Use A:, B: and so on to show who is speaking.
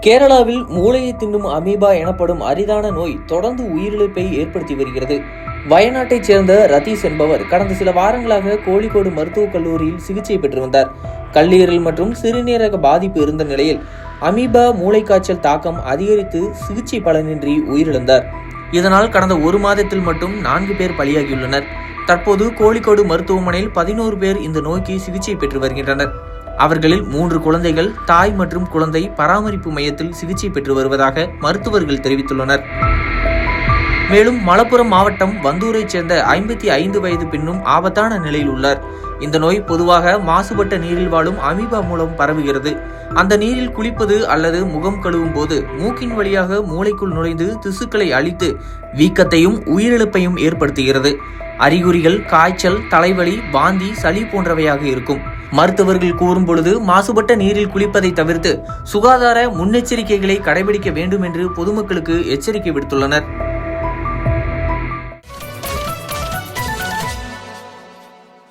A: கேரளாவில் மூளையை தின்னும் அமீபா எனப்படும் அரிதான நோய் தொடர்ந்து உயிரிழப்பை ஏற்படுத்தி வருகிறது. வயநாட்டைச் சேர்ந்த ரதீஷ் என்பவர் கடந்த சில வாரங்களாக கோழிக்கோடு மருத்துவக் கல்லூரியில் சிகிச்சை பெற்று வந்தார். கல்லீரல் மற்றும் சிறுநீரக பாதிப்பு இருந்த நிலையில் அமீபா மூளைக்காய்ச்சல் தாக்கம் அதிகரித்து சிகிச்சை பலனின்றி உயிரிழந்தார். இதனால் கடந்த ஒரு மாதத்தில் மட்டும் 4 பேர் பலியாகியுள்ளனர். தற்போது கோழிக்கோடு மருத்துவமனையில் 11 பேர் இந்த நோய்க்கு சிகிச்சை பெற்று வருகின்றனர். அவர்களில் 3 குழந்தைகள் தாய் மற்றும் குழந்தை பராமரிப்பு மையத்தில் சிகிச்சை பெற்று வருவதாக மருத்துவர்கள் தெரிவித்துள்ளனர். மேலும் மலப்புரம் மாவட்டம் வந்தூரைச் சேர்ந்த 55 வயது பெண்ணும் ஆபத்தான நிலையில் உள்ளார். இந்த நோய் பொதுவாக மாசுபட்ட நீரில் வாழும் அமீபா மூலம் பரவுகிறது. அந்த நீரில் குளிப்பது அல்லது முகம் கழுவும் போது மூக்கின் வழியாக மூளைக்குள் நுழைந்து திசுக்களை அழித்து வீக்கத்தையும் உயிரிழப்பையும் ஏற்படுத்துகிறது. அறிகுறிகள் காய்ச்சல், தலைவலி, வாந்தி, சளி போன்றவையாக இருக்கும். மருத்துவர்கள் கூறும் பொழுது மாசுபட்ட நீரில் குளிப்பதை தவிர்த்து சுகாதார முன்னெச்சரிக்கைகளை கடைபிடிக்க வேண்டும் என்று பொதுமக்களுக்கு எச்சரிக்கை விடுத்துள்ளனர்.